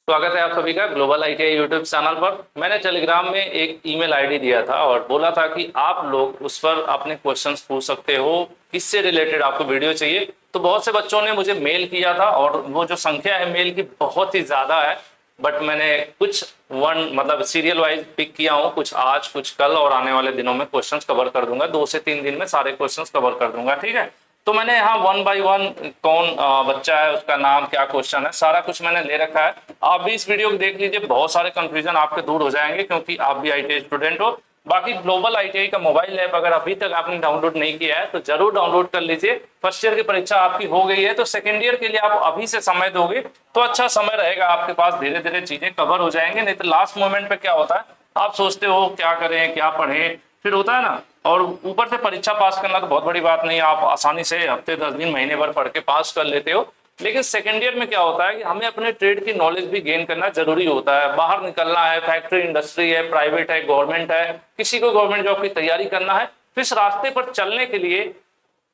स्वागत है आप सभी का ग्लोबल आईटीआई यूट्यूब चैनल पर। मैंने टेलीग्राम में एक ईमेल आईडी दिया था और बोला था कि आप लोग उस पर अपने क्वेश्चंस पूछ सकते हो, किससे रिलेटेड आपको वीडियो चाहिए। तो बहुत से बच्चों ने मुझे मेल किया था और वो जो संख्या है मेल की बहुत ही ज़्यादा है। बट मैंने कुछ सीरियल वाइज पिक किया हूँ, कुछ आज कुछ कल और आने वाले दिनों में क्वेश्चंस कवर कर दूंगा। 2 से 3 दिन में सारे क्वेश्चंस कवर कर दूंगा, ठीक है। तो मैंने यहाँ 1 बाय 1 कौन बच्चा है, उसका नाम, क्या क्वेश्चन है, सारा कुछ मैंने ले रखा है। आप भी इस वीडियो को देख लीजिए, बहुत सारे कंफ्यूजन आपके दूर हो जाएंगे क्योंकि आप भी आईटीआई स्टूडेंट हो। बाकी ग्लोबल आईटीआई का मोबाइल ऐप अगर अभी तक आपने डाउनलोड नहीं किया है तो जरूर डाउनलोड कर लीजिए। फर्स्ट ईयर की परीक्षा आपकी हो गई है तो सेकेंड ईयर के लिए आप अभी से समय दोगे तो अच्छा समय रहेगा आपके पास, धीरे धीरे चीजें कवर हो जाएंगे। नहीं तो लास्ट मोमेंट पे क्या होता है, आप सोचते हो क्या करें क्या पढ़ें, फिर होता है ना। और ऊपर से परीक्षा पास करना तो बहुत बड़ी बात नहीं है, आप आसानी से हफ्ते 10 दिन महीने भर पढ़ के पास कर लेते हो। लेकिन सेकेंड ईयर में क्या होता है कि हमें अपने ट्रेड की नॉलेज भी गेन करना जरूरी होता है। बाहर निकलना है, फैक्ट्री इंडस्ट्री है, प्राइवेट है, गवर्नमेंट है, किसी को गवर्नमेंट जॉब की तैयारी करना है। तो इस रास्ते पर चलने के लिए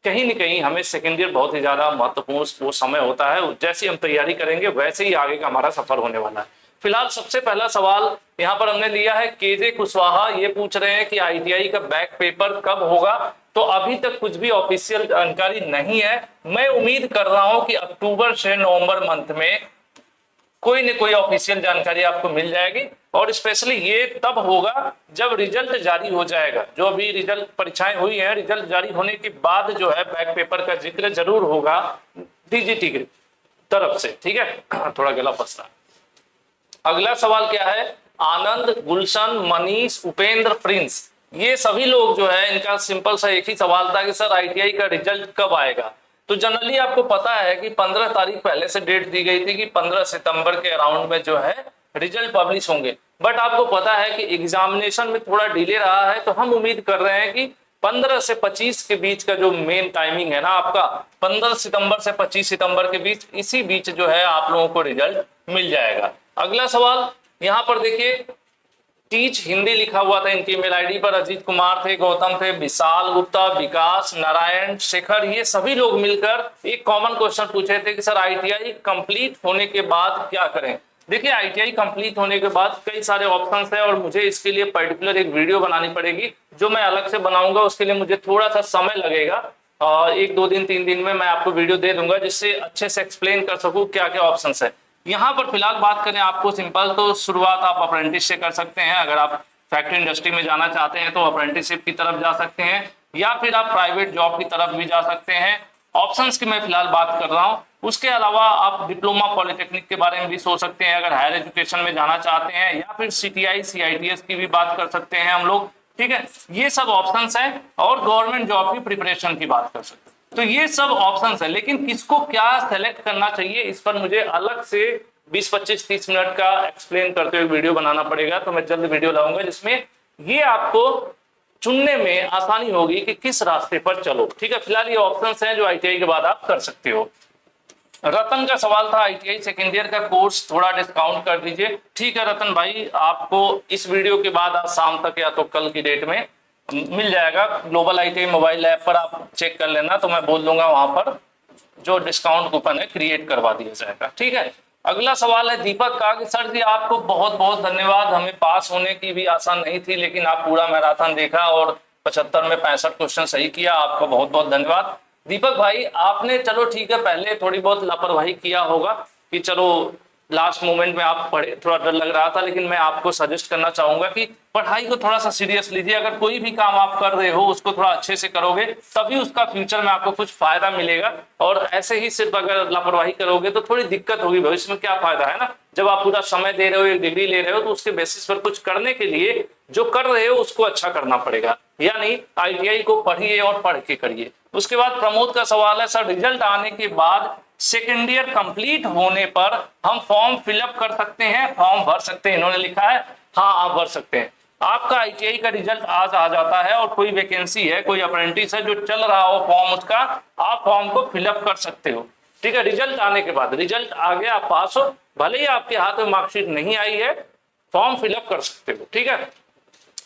कहीं न कहीं हमें सेकेंड ईयर बहुत ही ज्यादा महत्वपूर्ण वो समय होता है। जैसी हम तैयारी करेंगे वैसे ही आगे का हमारा सफर होने वाला है। फिलहाल सबसे पहला सवाल यहाँ पर हमने लिया है, केजे कुशवाहा ये पूछ रहे हैं कि आईटीआई का बैक पेपर कब होगा। तो अभी तक कुछ भी ऑफिशियल जानकारी नहीं है। मैं उम्मीद कर रहा हूं कि अक्टूबर से नवंबर मंथ में कोई न कोई ऑफिशियल जानकारी आपको मिल जाएगी। और स्पेशली ये तब होगा जब रिजल्ट जारी हो जाएगा। जो अभी रिजल्ट परीक्षाएं हुई हैं, रिजल्ट जारी होने के बाद जो है बैक पेपर का जिक्र जरूर होगा डीजीटी की तरफ से, ठीक है। थोड़ा गला फंस रहा है। अगला सवाल क्या है, आनंद, गुलशन, मनीष, उपेंद्र, प्रिंस, ये सभी लोग जो है इनका सिंपल सा एक ही सवाल था कि सर आईटीआई का रिजल्ट कब आएगा। तो जनरली आपको पता है कि 15 तारीख पहले से डेट दी गई थी कि 15 सितंबर के अराउंड में जो है रिजल्ट पब्लिश होंगे। बट आपको पता है कि एग्जामिनेशन में थोड़ा डिले रहा है, तो हम उम्मीद कर रहे हैं कि 15 से 25 के बीच का जो मेन टाइमिंग है ना आपका, 15 सितंबर से 25 सितंबर के बीच, इसी बीच जो है आप लोगों को रिजल्ट मिल जाएगा। अगला सवाल यहाँ पर देखिए, टीच हिंदी लिखा हुआ था इनकी ईमेल आईडी पर। अजीत कुमार थे, गौतम थे, विशाल गुप्ता, विकास, नारायण, शेखर, ये सभी लोग मिलकर एक कॉमन क्वेश्चन पूछे थे कि सर आईटीआई कंप्लीट होने के बाद क्या करें। देखिए आईटीआई कंप्लीट होने के बाद कई सारे ऑप्शंस हैं और मुझे इसके लिए पर्टिकुलर एक वीडियो बनानी पड़ेगी जो मैं अलग से बनाऊंगा। उसके लिए मुझे थोड़ा सा समय लगेगा, 1 2 दिन 3 दिन में मैं आपको वीडियो दे दूंगा जिससे अच्छे से एक्सप्लेन कर सकूं क्या क्या ऑप्शंस है। यहाँ पर फिलहाल बात करें आपको सिंपल, तो शुरुआत आप अप्रेंटिस से कर सकते हैं। अगर आप फैक्ट्री इंडस्ट्री में जाना चाहते हैं तो अप्रेंटिसशिप की तरफ जा सकते हैं या फिर आप प्राइवेट जॉब की तरफ भी जा सकते हैं। ऑप्शंस की मैं फिलहाल बात कर रहा हूँ। उसके अलावा आप डिप्लोमा पॉलिटेक्निक के बारे में भी सोच सकते हैं अगर हायर एजुकेशन में जाना चाहते हैं, या फिर सीटीआई सीआईटीएस की भी बात कर सकते हैं हम लोग, ठीक है। ये सब ऑप्शंस हैं और गवर्नमेंट जॉब की प्रिपरेशन की बात कर सकते हैं। तो ये सब ऑप्शंस है, लेकिन किसको क्या सेलेक्ट करना चाहिए इस पर मुझे अलग से 20 25 30 मिनट का एक्सप्लेन करते हुए वीडियो बनाना पड़ेगा। तो मैं जल्द वीडियो लाऊंगा जिसमें ये आपको चुनने में आसानी होगी कि किस रास्ते पर चलो, ठीक है। फिलहाल ये ऑप्शंस हैं जो आईटीआई के बाद आप कर सकते हो। रतन का सवाल था, आईटीआई सेकेंड ईयर का कोर्स थोड़ा डिस्काउंट कर दीजिए। ठीक है रतन भाई, आपको इस वीडियो के बाद आज शाम तक या तो कल की डेट में मिल जाएगा। ग्लोबल आईटीआई मोबाइल ऐप पर आप चेक कर लेना, तो मैं बोल दूंगा वहां पर जो डिस्काउंट कूपन है क्रिएट करवा दिया जाएगा, ठीक है। अगला सवाल है दीपक का कि सर जी आपको बहुत बहुत धन्यवाद, हमें पास होने की भी आशा नहीं थी लेकिन आप पूरा मैराथन देखा और 75 में 65 क्वेश्चन सही किया, आपका बहुत बहुत धन्यवाद। दीपक भाई आपने चलो ठीक है पहले थोड़ी बहुत लापरवाही किया होगा कि चलो लास्ट मोमेंट में आप पढ़े, थोड़ा डर लग रहा था, लेकिन मैं आपको सजेस्ट करना चाहूंगा कि पढ़ाई को थोड़ा सा सीरियस लीजिए। अगर कोई भी काम आप कर रहे हो उसको थोड़ा अच्छे से करोगे तभी उसका फ्यूचर में आपको कुछ फायदा मिलेगा। और ऐसे ही सिर्फ अगर लापरवाही करोगे तो थोड़ी दिक्कत होगी भविष्य में, क्या फायदा है ना। जब आप पूरा समय दे रहे हो, एक डिग्री ले रहे हो, तो उसके बेसिस पर कुछ करने के लिए जो कर रहे हो उसको अच्छा करना पड़ेगा। यानी आईटीआई को पढ़िए और पढ़ के करिए। उसके बाद प्रमोद का सवाल है, सर रिजल्ट आने के बाद सेकेंड ईयर कंप्लीट होने पर हम फॉर्म फिलअप कर सकते हैं, फॉर्म भर सकते हैं, इन्होंने लिखा है। हाँ आप भर सकते हैं। आपका आईटीआई का रिजल्ट आज आ जाता है और कोई वैकेंसी है, कोई अप्रेंटिस है जो चल रहा हो फॉर्म उसका, आप फॉर्म को फिलअप कर सकते हो, ठीक है। रिजल्ट आने के बाद, रिजल्ट आ गया आप पास हो, भले ही आपके हाथ में मार्कशीट नहीं आई है, फॉर्म फिलअप कर सकते हो, ठीक है।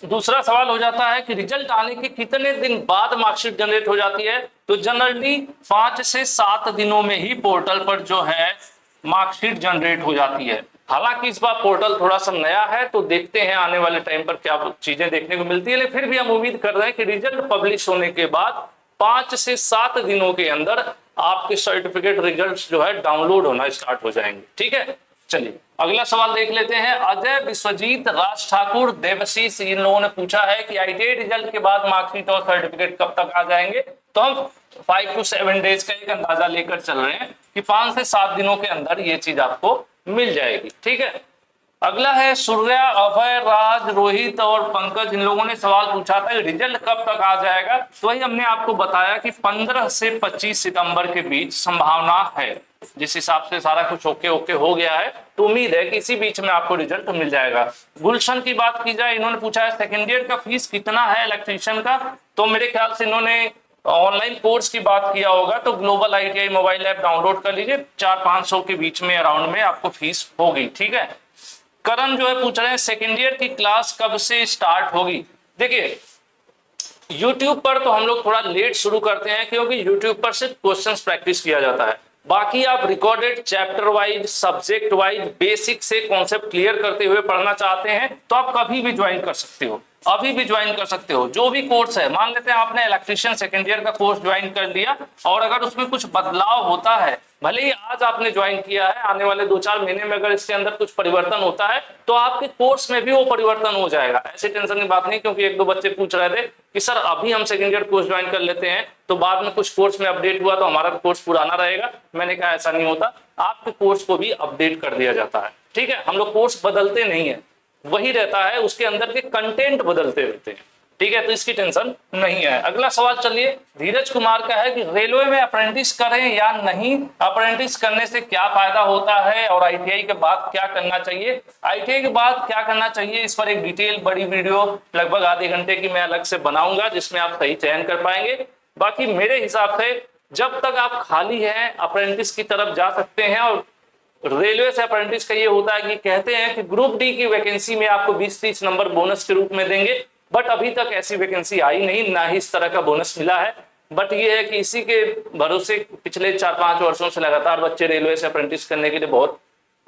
दूसरा सवाल हो जाता है कि रिजल्ट आने के कितने दिन बाद मार्कशीट जनरेट हो जाती है। तो जनरली 5 से 7 दिनों में ही पोर्टल पर जो है मार्कशीट जनरेट हो जाती है। हालांकि इस बार पोर्टल थोड़ा सा नया है, तो देखते हैं आने वाले टाइम पर क्या चीजें देखने को मिलती है, लेकिन फिर भी हम उम्मीद कर रहे हैं कि रिजल्ट पब्लिश होने के बाद 5 से 7 दिनों के अंदर आपके सर्टिफिकेट रिजल्ट्स जो है डाउनलोड होना स्टार्ट हो जाएंगे। ठीक है, चलिए अगला सवाल देख लेते हैं। अजय, विश्वजीत, राज ठाकुर, देवशीष, इन लोगों ने पूछा है कि आईटीआई रिजल्ट के बाद मार्कशीट और सर्टिफिकेट कब तक आ जाएंगे। तो हम 5 to 7 डेज का एक अंदाजा लेकर चल रहे हैं कि 5 से 7 दिनों के अंदर ये चीज आपको मिल जाएगी। ठीक है, अगला है सूर्या, अभय, राज, रोहित और पंकज, इन लोगों ने सवाल पूछा था रिजल्ट कब तक आ जाएगा। तो वही हमने आपको बताया कि 15 से 25 सितंबर के बीच संभावना है। जिस हिसाब से सारा कुछ ओके हो गया है, तो उम्मीद है कि इसी बीच में आपको रिजल्ट मिल जाएगा। गुलशन की बात की जाए, इन्होंने पूछा है सेकेंड ईयर का फीस कितना है इलेक्ट्रीशियन का। तो मेरे ख्याल से इन्होंने ऑनलाइन कोर्स की बात किया होगा, तो global ITI mobile app download कर लीजिए, 400-500 के बीच में अराउंड में आपको फीस होगी। ठीक है, करण जो है पूछ रहे हैं सेकेंड ईयर की क्लास कब से स्टार्ट होगी। देखिए YouTube पर तो हम लोग थोड़ा लेट शुरू करते हैं, क्योंकि YouTube पर सिर्फ क्वेश्चंस प्रैक्टिस किया जाता है। बाकी आप recorded chapter wise, subject wise, basic से कॉन्सेप्ट क्लियर करते हुए पढ़ना चाहते हैं तो आप कभी भी ज्वाइन कर सकते हो, अभी भी ज्वाइन कर सकते हो। जो भी कोर्स है, मान लेते हैं आपने इलेक्ट्रीशियन सेकेंड ईयर का कोर्स ज्वाइन कर लिया, और अगर उसमें कुछ बदलाव होता है, भले ही आज आपने ज्वाइन किया है, आने वाले 2-4 महीने में अगर इसके अंदर कुछ परिवर्तन होता है तो आपके कोर्स में भी वो परिवर्तन हो जाएगा। ऐसी टेंशन की बात नहीं, क्योंकि 1-2 बच्चे पूछ रहे थे कि सर अभी हम सेकेंड ईयर कोर्स ज्वाइन कर लेते हैं तो बाद में कुछ कोर्स में अपडेट हुआ तो हमारा कोर्स पुराना रहेगा। मैंने कहा ऐसा नहीं होता, आपके कोर्स को भी अपडेट कर दिया जाता है। ठीक है, हम लोग कोर्स बदलते नहीं है, वही रहता है, उसके अंदर के कंटेंट बदलते रहते हैं। ठीक है, तो इसकी टेंशन नहीं है। अगला सवाल चलिए, धीरज कुमार का है कि रेलवे में अप्रेंटिस करें या नहीं, अप्रेंटिस करने से क्या फायदा होता है और आईटीआई के बाद क्या करना चाहिए। आईटीआई के बाद क्या करना चाहिए, इस पर एक डिटेल बड़ी वीडियो लगभग आधे घंटे की मैं अलग से बनाऊंगा, जिसमें आप सही चयन कर पाएंगे। बाकी मेरे हिसाब से जब तक आप खाली हैं अप्रेंटिस की तरफ जा सकते हैं। और रेलवे से अप्रेंटिस का ये होता है कि कहते हैं कि ग्रुप डी की वैकेंसी में आपको 20-30 नंबर बोनस के रूप में देंगे, बट अभी तक ऐसी वैकेंसी आई नहीं, ना ही इस तरह का बोनस मिला है। बट ये है कि इसी के भरोसे पिछले 4-5 वर्षों से लगातार बच्चे रेलवे से अप्रेंटिस करने के लिए बहुत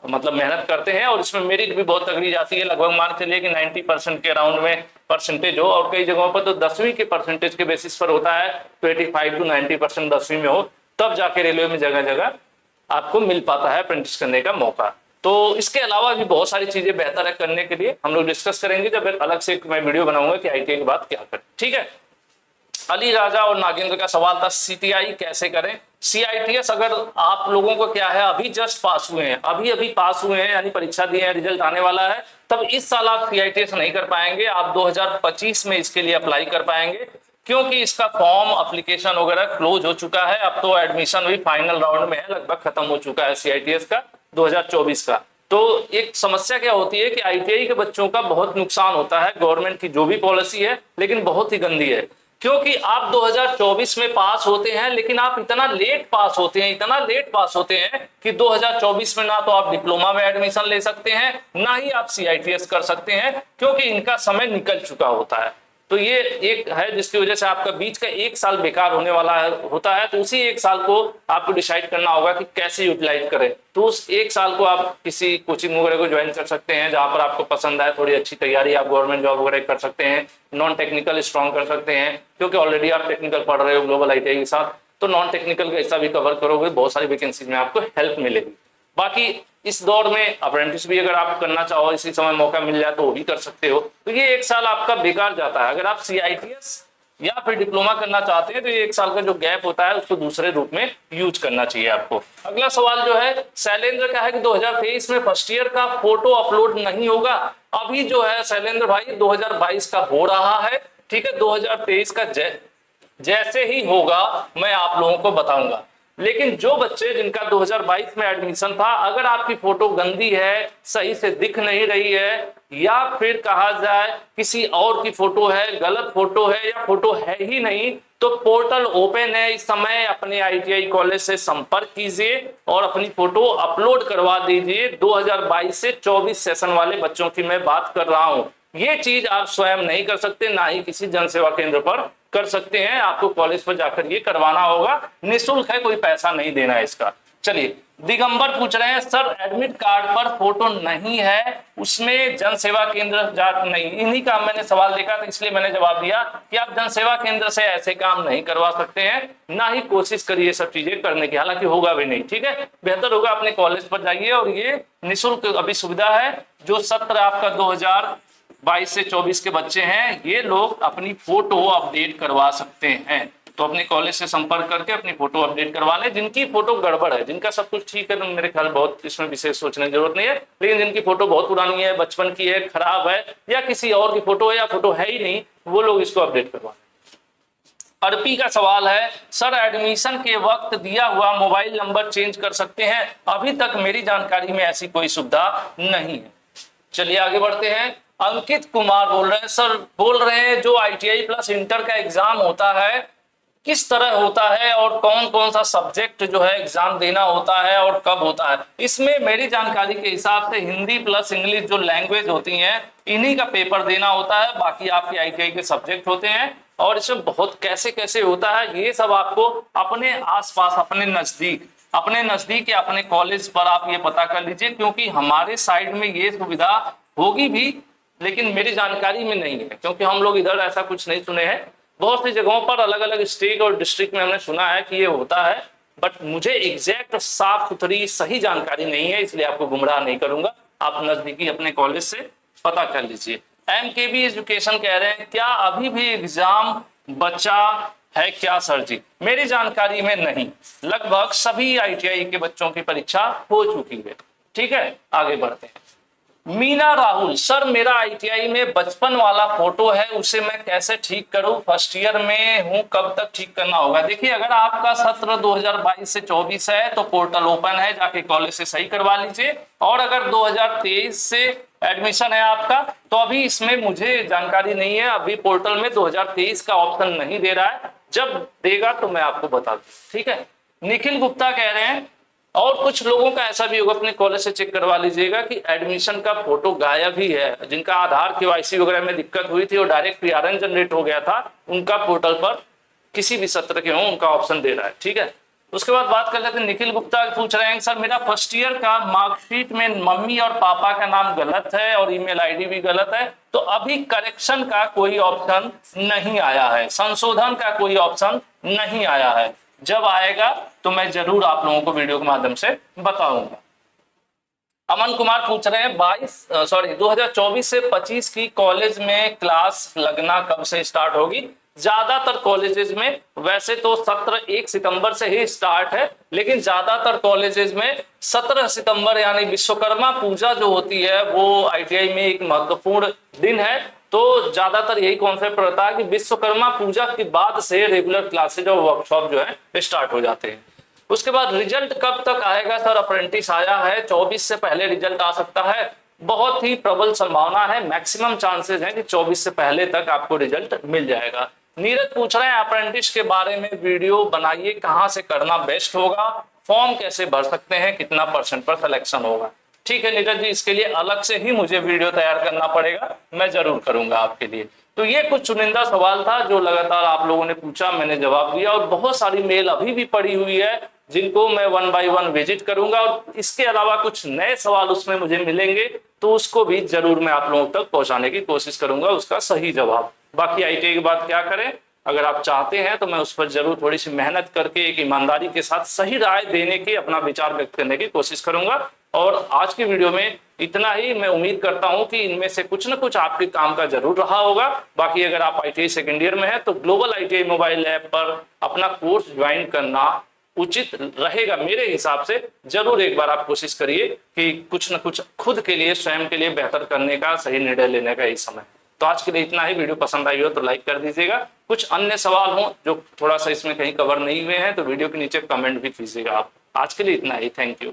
मेहनत करते हैं, और इसमें मेरिट भी बहुत तगड़ी जाती है। लगभग मान चलिए कि 90% के अराउंड में परसेंटेज हो, और कई जगहों पर तो 10वीं के परसेंटेज के बेसिस पर होता है, तो 85 to 90% 10वीं में हो, तब जाके रेलवे में जगह जगह आपको मिल पाता है अप्रेंटिस करने का मौका। तो इसके अलावा भी बहुत सारी चीजें बेहतर है करने के लिए, हम लोग डिस्कस करेंगे जब अलग से मैं वीडियो बनाऊंगा कि आईटीआई के बाद क्या करें। ठीक है, अली राजा और नागेंद्र का सवाल था सीटीआई कैसे करें। सीआईटीएस अगर आप लोगों को क्या है, अभी जस्ट पास हुए हैं, अभी पास हुए हैं, यानी परीक्षा दी है, रिजल्ट आने वाला है, तब इस साल आप सीआईटीएस नहीं कर पाएंगे। आप 2025 में इसके लिए अप्लाई कर पाएंगे, क्योंकि इसका फॉर्म एप्लीकेशन वगैरह क्लोज हो चुका है। अब तो एडमिशन भी फाइनल राउंड में है, लगभग खत्म हो चुका है सीआईटीएस का 2024 का। तो एक समस्या क्या होती है कि आईटीआई के बच्चों का बहुत नुकसान होता है, गवर्नमेंट की जो भी पॉलिसी है, लेकिन बहुत ही गंदी है, क्योंकि आप 2024 में पास होते हैं, लेकिन आप इतना लेट पास होते हैं कि 2024 में ना तो आप डिप्लोमा में एडमिशन ले सकते हैं, ना ही आप सीआईटीएस कर सकते हैं, क्योंकि इनका समय निकल चुका होता है। तो ये एक है जिसकी वजह से आपका बीच का 1 साल बेकार होने वाला होता है। तो उसी 1 साल को आपको डिसाइड करना होगा कि कैसे यूटिलाइज करें। तो उस 1 साल को आप किसी कोचिंग वगैरह को ज्वाइन कर सकते हैं, जहां पर आपको पसंद आए, थोड़ी अच्छी तैयारी, आप गवर्नमेंट जॉब वगैरह कर सकते हैं, नॉन टेक्निकल स्ट्रॉन्ग कर सकते हैं, क्योंकि ऑलरेडी आप टेक्निकल पढ़ रहे हो ग्लोबल आईटीआई के साथ, तो नॉन टेक्निकल का हिस्सा भी कवर करोगे, बहुत सारी वैकेंसीज में आपको हेल्प मिलेगी। बाकी इस दौर में अप्रेंटिस भी अगर आप करना चाहो, इसी समय मौका मिल जाए तो वो भी कर सकते हो। तो ये 1 साल आपका बेकार जाता है। अगर आप सीआईटीएस या फिर डिप्लोमा करना चाहते हैं तो ये 1 साल का जो गैप होता है उसको दूसरे रूप में यूज करना चाहिए आपको। अगला सवाल जो है शैलेंद्र का है कि 2023 में फर्स्ट ईयर का फोटो अपलोड नहीं होगा। अभी जो है शैलेंद्र भाई 2022 का हो रहा है, ठीक है, 2023 का जैसे ही होगा मैं आप लोगों को बताऊंगा। लेकिन जो बच्चे जिनका 2022 में एडमिशन था, अगर आपकी फोटो गंदी है, सही से दिख नहीं रही है, या फिर कहा जाए किसी और की फोटो है, गलत फोटो है, या फोटो है ही नहीं, तो पोर्टल ओपन है इस समय, अपने आईटीआई कॉलेज से संपर्क कीजिए और अपनी फोटो अपलोड करवा दीजिए। 2022 से 24 सेशन वाले बच्चों की मैं बात कर रहा हूं। ये चीज आप स्वयं नहीं कर सकते, ना ही किसी जन सेवा केंद्र पर कर सकते हैं, आपको कॉलेज पर जाकर ये करवाना होगा, निःशुल्क है, कोई पैसा नहीं देना है इसका। चलिए, दिगंबर पूछ रहे हैं सर एडमिट कार्ड पर फोटो नहीं है, उसमें जन सेवा केंद्र जा नहीं। इन्हीं का मैंने सवाल देखा था, इसलिए मैंने जवाब दिया कि आप जन सेवा केंद्र से ऐसे काम नहीं करवा सकते हैं, ना ही कोशिश करिए सब चीजें करने की, हालांकि होगा भी नहीं। ठीक है, बेहतर होगा अपने कॉलेज पर जाइए, और ये निःशुल्क अभी सुविधा है। जो सत्र आपका 2022 से 24 के बच्चे हैं, ये लोग अपनी फोटो अपडेट करवा सकते हैं। तो अपने कॉलेज से संपर्क करके अपनी फोटो अपडेट करवा लें। जिनकी फोटो गड़बड़ है, जिनका सब कुछ ठीक है, तो मेरे ख्याल बहुत इसमें विशेष सोचने की जरूरत नहीं है। लेकिन जिनकी फोटो बहुत पुरानी है, बचपन की है, खराब है, या किसी और की फोटो है, या फोटो है ही नहीं, वो लोग इसको अपडेट करवा लें। अर्पी का सवाल है सर एडमिशन के वक्त दिया हुआ मोबाइल नंबर चेंज कर सकते हैं? अभी तक मेरी जानकारी में ऐसी कोई सुविधा नहीं है। चलिए आगे बढ़ते हैं। अंकित कुमार बोल रहे हैं सर, बोल रहे हैं जो ITI प्लस इंटर का एग्जाम होता है किस तरह होता है, और कौन कौन सा सब्जेक्ट जो है एग्जाम देना होता है और कब होता है? इसमें मेरी जानकारी के हिसाब से हिंदी प्लस इंग्लिश जो लैंग्वेज होती हैं, इन्हीं का पेपर देना होता है। बाकी आपके ITI के सब्जेक्ट होते हैं, और इसमें बहुत कैसे कैसे होता है, ये सब आपको अपने आसपास, अपने नजदीक या अपने कॉलेज पर आप ये पता कर लीजिए, क्योंकि हमारे साइड में ये सुविधा होगी भी, लेकिन मेरी जानकारी में नहीं है, क्योंकि हम लोग इधर ऐसा कुछ नहीं सुने हैं। बहुत सी जगहों पर अलग अलग स्टेट और डिस्ट्रिक्ट में हमने सुना है कि ये होता है, बट मुझे एग्जैक्ट साफ सुथरी सही जानकारी नहीं है, इसलिए आपको गुमराह नहीं करूंगा। आप नजदीकी अपने कॉलेज से पता कर लीजिए। MKB एजुकेशन कह रहे हैं क्या अभी भी एग्जाम बचा है क्या सर जी? मेरी जानकारी में नहीं, लगभग सभी ITI के बच्चों की परीक्षा हो चुकी है। ठीक है, आगे बढ़ते हैं। मीना राहुल सर, मेरा ITI में बचपन वाला फोटो है, उसे मैं कैसे ठीक करूं? फर्स्ट ईयर में हूं, कब तक ठीक करना होगा? देखिए, अगर आपका सत्र 2022 से 24 है तो पोर्टल ओपन है, जाके कॉलेज से सही करवा लीजिए। और अगर 2023 से एडमिशन है आपका, तो अभी इसमें मुझे जानकारी नहीं है, अभी पोर्टल में 2023 का ऑप्शन नहीं दे रहा है, जब देगा तो मैं आपको बता दूं। ठीक है। निखिल गुप्ता कह रहे हैं और कुछ लोगों का ऐसा भी होगा, अपने कॉलेज से चेक करवा लीजिएगा कि एडमिशन का फोटो गायब ही है, जिनका आधार KYC वगैरह में दिक्कत हुई थी और डायरेक्ट PRN जनरेट हो गया था, उनका पोर्टल पर किसी भी सत्र के हो उनका ऑप्शन दे रहा है। ठीक है। उसके बाद बात कर लेते हैं। निखिल गुप्ता पूछ रहे हैं सर, मेरा फर्स्ट ईयर का मार्कशीट में मम्मी और पापा का नाम गलत है और ईमेल ID भी गलत है, तो अभी करेक्शन का कोई ऑप्शन नहीं आया है, संशोधन का कोई ऑप्शन नहीं आया है। जब आएगा तो मैं जरूर आप लोगों को वीडियो के माध्यम से बताऊंगा। अमन कुमार पूछ रहे हैं 2024 से 25 की कॉलेज में क्लास लगना कब से स्टार्ट होगी? ज्यादातर कॉलेजेस में वैसे तो सत्र 1 सितंबर से ही स्टार्ट है, लेकिन ज्यादातर कॉलेजेस में 17 सितंबर यानी विश्वकर्मा पूजा जो होती है वो ITI में एक महत्वपूर्ण दिन है। तो ज्यादातर यही कॉन्सेप्ट रहता है कि विश्वकर्मा पूजा के बाद से रेगुलर क्लासेज और वर्कशॉप जो है स्टार्ट हो जाते हैं। उसके बाद रिजल्ट कब तक आएगा सर? अप्रेंटिस आया है, 24 से पहले रिजल्ट आ सकता है, बहुत ही प्रबल संभावना है, मैक्सिमम चांसेस हैं कि 24 से पहले तक आपको रिजल्ट मिल जाएगा। नीरज पूछ रहे हैं अप्रेंटिस के बारे में वीडियो बनाइए, कहां से करना बेस्ट होगा, फॉर्म कैसे भर सकते हैं, कितना % पर सिलेक्शन होगा? ठीक है नीरज जी, इसके लिए अलग से ही मुझे वीडियो तैयार करना पड़ेगा, मैं जरूर करूंगा आपके लिए। तो ये कुछ चुनिंदा सवाल था जो लगातार आप लोगों ने पूछा, मैंने जवाब दिया, और बहुत सारी मेल अभी भी पड़ी हुई है जिनको मैं 1 बाय 1 विजिट करूंगा, और इसके अलावा कुछ नए सवाल उसमें मुझे मिलेंगे तो उसको भी जरूर मैं आप लोगों तक पहुंचाने की कोशिश करूंगा, उसका सही जवाब। बाकी ITI की बात क्या करें, अगर आप चाहते हैं तो मैं उस पर जरूर थोड़ी सी मेहनत करके एक ईमानदारी के साथ सही राय देने की, अपना विचार व्यक्त करने की कोशिश करूंगा। और आज की वीडियो में इतना ही। मैं उम्मीद करता हूं कि इनमें से कुछ न कुछ आपके काम का जरूर रहा होगा। बाकी अगर आप ITI सेकेंड ईयर में है तो ग्लोबल ITI मोबाइल ऐप पर अपना कोर्स ज्वाइन करना उचित रहेगा मेरे हिसाब से। जरूर एक बार आप कोशिश करिए कि कुछ न कुछ खुद के लिए, स्वयं के लिए बेहतर करने का, सही निर्णय लेने का ही समय। तो आज के लिए इतना ही। वीडियो पसंद आई हो तो लाइक कर दीजिएगा। कुछ अन्य सवाल हो जो थोड़ा सा इसमें कहीं कवर नहीं हुए हैं तो वीडियो के नीचे कमेंट भी कीजिएगा आप। आज के लिए इतना ही। Thank you.